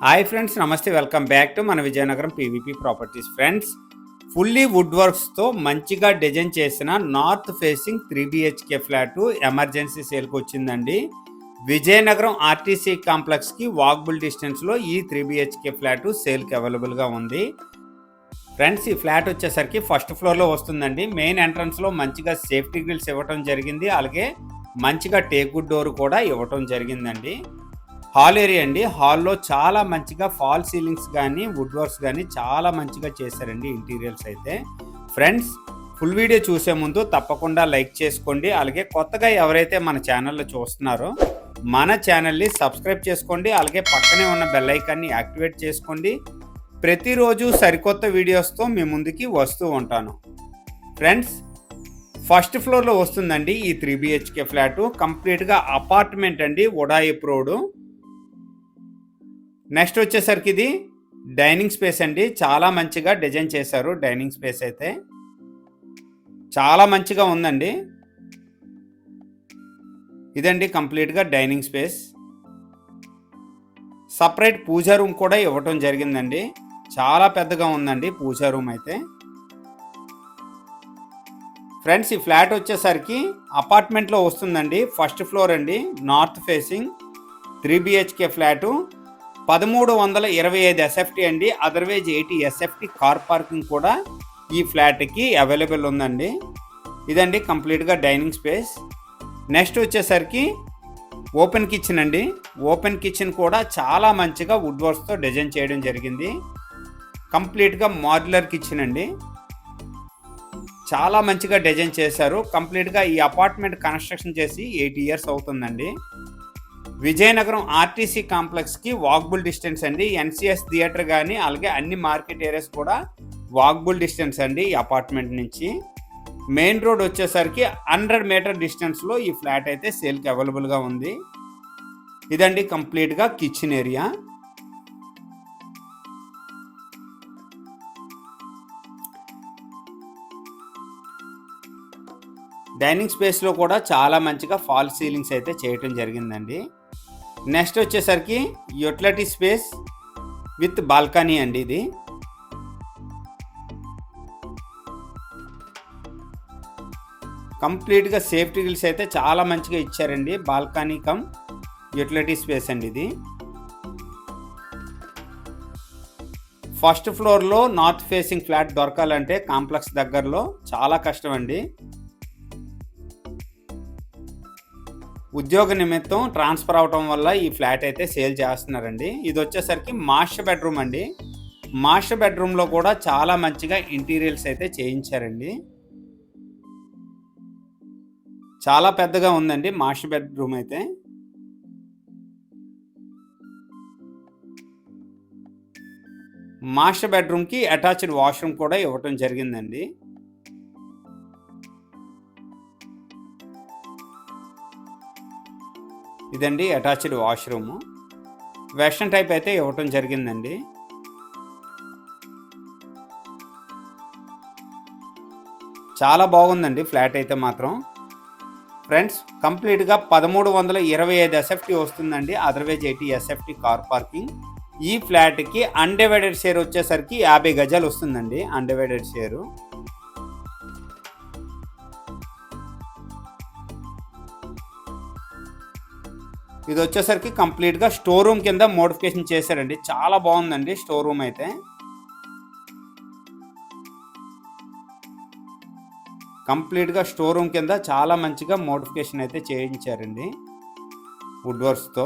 Hi friends, నమస్తే. Welcome back to మన Vizianagaram PVP properties. Friends, fully wood వర్క్స్తో మంచిగా డిజైన్ చేసిన north facing 3BHK flat emergency సేల్కి వచ్చిందండి. విజయనగరం ఆర్టీసీ కాంప్లెక్స్కి వాకబుల్ డిస్టెన్స్లో ఈ 3BHK ఫ్లాటు సేల్కి అవైలబుల్గా ఉంది. ఫ్రెండ్స్, ఈ ఫ్లాట్ వచ్చేసరికి ఫస్ట్ ఫ్లోర్లో వస్తుందండి. మెయిన్ ఎంట్రన్స్లో మంచిగా సేఫ్టీ గ్రిల్స్ ఇవ్వటం జరిగింది. అలాగే మంచిగా టేక్వుడ్ డోర్ కూడా ఇవ్వటం జరిగిందండి. హాల్ ఏరియా అండి. హాల్లో చాలా మంచిగా ఫాల్ సీలింగ్స్ కానీ వుడ్ వర్క్స్ కానీ చాలా మంచిగా చేశారండి ఇంటీరియర్స్ అయితే. ఫ్రెండ్స్, ఫుల్ వీడియో చూసే ముందు తప్పకుండా లైక్ చేసుకోండి. అలాగే కొత్తగా ఎవరైతే మన ఛానల్లో చూస్తున్నారో మన ఛానల్ని సబ్స్క్రైబ్ చేసుకోండి. అలాగే పక్కనే ఉన్న బెల్ ఐకాన్ని యాక్టివేట్ చేసుకోండి. ప్రతిరోజు సరికొత్త వీడియోస్తో మీ ముందుకి వస్తూ ఉంటాను. ఫ్రెండ్స్, ఫస్ట్ ఫ్లోర్లో వస్తుందండి ఈ 3BHK ఫ్లాటు. కంప్లీట్గా అపార్ట్మెంట్ అండి, ఉడాయిప్ రోడ్. నెక్స్ట్ వచ్చేసరికి ఇది డైనింగ్ స్పేస్ అండి. చాలా మంచిగా డిజైన్ చేశారు. డైనింగ్ స్పేస్ అయితే చాలా మంచిగా ఉందండి. ఇదండి కంప్లీట్గా డైనింగ్ స్పేస్. సపరేట్ పూజా రూమ్ కూడా ఇవ్వటం జరిగిందండి. చాలా పెద్దగా ఉందండి పూజా రూమ్ అయితే. ఫ్రెండ్స్, ఈ ఫ్లాట్ వచ్చేసరికి అపార్ట్మెంట్లో వస్తుందండి. ఫస్ట్ ఫ్లోర్ అండి, north facing 3BHK flat. 1325 SFT అండి. అదర్వైజ్ 80 SFT కార్ పార్కింగ్ కూడా ఈ ఫ్లాట్కి అవైలబుల్ ఉందండి. ఇదండి కంప్లీట్గా డైనింగ్ స్పేస్. నెక్స్ట్ వచ్చేసరికి ఓపెన్ కిచెన్ అండి. ఓపెన్ కిచెన్ కూడా చాలా మంచిగా వుడ్ వర్క్స్తో డిజైన్ చేయడం జరిగింది. కంప్లీట్గా మాడ్యులర్ కిచెన్ అండి. చాలా మంచిగా డిజైన్ చేశారు. కంప్లీట్గా ఈ అపార్ట్మెంట్ కన్స్ట్రక్షన్ చేసి 8 years అవుతుందండి. విజయనగరం ఆర్టీసీ కాంప్లెక్స్కి వాకబుల్ డిస్టెన్స్ అండి. NCS థియేటర్ కానీ అలాగే అన్ని మార్కెట్ ఏరియాస్ కూడా వాకబుల్ డిస్టెన్స్ అండి ఈ అపార్ట్మెంట్ నుంచి. మెయిన్ రోడ్ వచ్చేసరికి 100 meter డిస్టెన్స్లో ఈ ఫ్లాట్ అయితే సేల్కి అవైలబుల్గా ఉంది. ఇదండి కంప్లీట్గా కిచెన్ ఏరియా. డైనింగ్ స్పేస్లో కూడా చాలా మంచిగా ఫాల్ సీలింగ్స్ అయితే చేయటం జరిగిందండి. నెక్స్ట్ వచ్చేసరికి యూటిలిటీ స్పేస్ విత్ బాల్కనీ అండి. ఇది కంప్లీట్గా సేఫ్టీ గ్రిల్స్ అయితే చాలా మంచిగా ఇచ్చారండి. బాల్కనీ కమ్ యూటిలిటీ స్పేస్ అండి ఇది. ఫస్ట్ ఫ్లోర్లో నార్త్ ఫేసింగ్ ఫ్లాట్ దొరకాలంటే కాంప్లెక్స్ దగ్గరలో చాలా కష్టం అండి. ఉద్యోగ నిమిత్తం ట్రాన్స్ఫర్ అవటం వల్ల ఈ ఫ్లాట్ అయితే సేల్ చేస్తున్నారండి. ఇది వచ్చేసరికి మాస్టర్ బెడ్రూమ్ అండి. మాస్టర్ బెడ్రూమ్లో కూడా చాలా మంచిగా ఇంటీరియర్స్ అయితే చేయించారండి. చాలా పెద్దగా ఉందండి మాస్టర్ బెడ్రూమ్ అయితే. మాస్టర్ బెడ్రూమ్కి అటాచ్డ్ వాష్రూమ్ కూడా ఇవ్వటం జరిగిందండి. ఇదండి అటాచ్డ్ వాష్రూమ్. వెస్టర్న్ టైప్ అయితే ఇవ్వటం జరిగిందండి. చాలా బాగుందండి ఫ్లాట్ అయితే మాత్రం. ఫ్రెండ్స్, కంప్లీట్గా 1325 SFT వస్తుందండి. Otherwise 80 SFT car parking. ఈ ఫ్లాట్కి అన్డివైడెడ్ షేర్ వచ్చేసరికి 50 గజాలు వస్తుందండి. Undivided share. ఇది వచ్చేసరికి కంప్లీట్గా స్టోర్ రూమ్ కింద మోడిఫికేషన్ చేశారండి. చాలా బాగుందండి స్టోర్ రూమ్ అయితే. కంప్లీట్గా స్టోర్ రూమ్ కింద చాలా మంచిగా మోడిఫికేషన్ అయితే చేయించారండి వుడ్ వర్క్స్తో.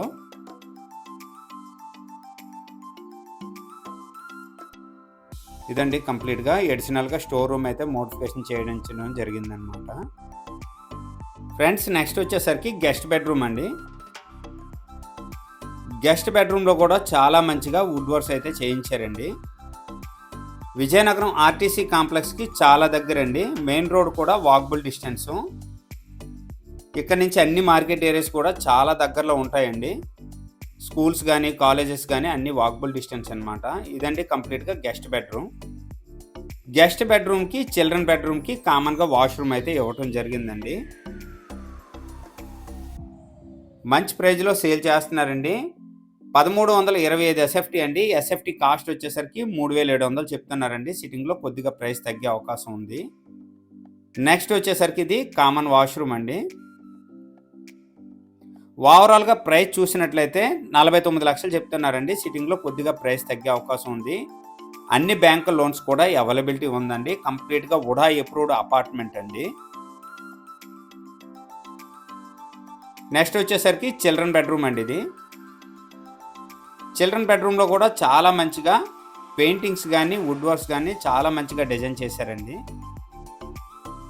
ఇదండి కంప్లీట్గా ఎడిషనల్గా స్టోర్ రూమ్ అయితే మోడిఫికేషన్ చేయడం జరిగిందనమాట. ఫ్రెండ్స్, నెక్స్ట్ వచ్చేసరికి గెస్ట్ బెడ్రూమ్ అండి. గెస్ట్ బెడ్రూమ్లో కూడా చాలా మంచిగా వుడ్ వర్క్స్ అయితే చేయించారండి. విజయనగరం ఆర్టీసీ కాంప్లెక్స్కి చాలా దగ్గరండి. మెయిన్ రోడ్ కూడా వాకబుల్ డిస్టెన్సు. ఇక్కడ నుంచి అన్ని మార్కెట్ ఏరియాస్ కూడా చాలా దగ్గరలో ఉంటాయండి. స్కూల్స్ కానీ కాలేజెస్ కానీ అన్ని వాకబుల్ డిస్టెన్స్ అనమాట. ఇదండి కంప్లీట్గా గెస్ట్ బెడ్రూమ్. గెస్ట్ బెడ్రూమ్కి చిల్డ్రన్ బెడ్రూమ్కి కామన్గా వాష్రూమ్ అయితే ఇవ్వటం జరిగిందండి. మంచి ప్రైజ్లో సేల్ చేస్తున్నారండి. 1325 ఎస్ఎఫ్టీ అండి. ఎస్ఎఫ్టీ కాస్ట్ వచ్చేసరికి 3700 చెప్తున్నారండి. సిట్టింగ్‌లో కొద్దిగా ప్రైస్ తగ్గే అవకాశం ఉంది. నెక్స్ట్ వచ్చేసరికి ఇది కామన్ వాష్‌రూమ్ అండి. ఓవరాల్‌గా ప్రైస్ చూసినట్లయితే 49 లక్షలు చెప్తున్నారండి. సిట్టింగ్‌లో కొద్దిగా ప్రైస్ తగ్గే అవకాశం ఉంది. అన్ని బ్యాంకు లోన్స్ కూడా అవైలబిలిటీ ఉందండి. కంప్లీట్‌గా వుడా అప్రూవ్డ్ అపార్ట్మెంట్ అండి. నెక్స్ట్ వచ్చేసరికి చిల్డ్రన్ బెడ్రూమ్ అండి ఇది. చిల్డ్రన్ బెడ్రూమ్లో కూడా చాలా మంచిగా పెయింటింగ్స్ కానీ వుడ్ వర్క్స్ కానీ చాలా మంచిగా డిజైన్ చేశారండి.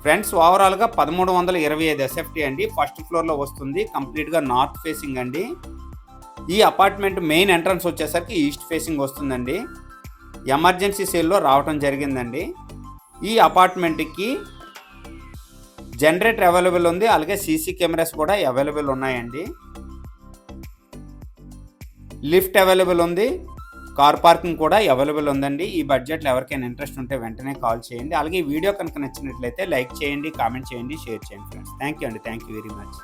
ఫ్రెండ్స్ ఓవరాల్గా 1325 ఎస్ఎఫ్టీ అండి. ఫస్ట్ ఫ్లోర్లో వస్తుంది. కంప్లీట్గా నార్త్ ఫేసింగ్ అండి. ఈ అపార్ట్మెంట్ మెయిన్ ఎంట్రన్స్ వచ్చేసరికి ఈస్ట్ ఫేసింగ్ వస్తుందండి. ఎమర్జెన్సీ సేల్లో రావటం జరిగిందండి. ఈ అపార్ట్మెంట్కి జనరేటర్ అవైలబుల్ ఉంది. అలాగే సీసీ కెమెరాస్ కూడా అవైలబుల్ ఉన్నాయండి. లిఫ్ట్ అవైలబుల్ ఉంది. కార్ పార్కింగ్ కూడా అవైలబుల్ ఉందండి. ఈ బడ్జెట్లో ఎవరికైనా ఇంట్రెస్ట్ ఉంటే వెంటనే కాల్ చేయండి. అలాగే ఈ వీడియో కనుక నచ్చినట్లయితే లైక్ చేయండి, కామెంట్ చేయండి, షేర్ చేయండి ఫ్రెండ్స్. థ్యాంక్ యూ అండి. Thank you very much.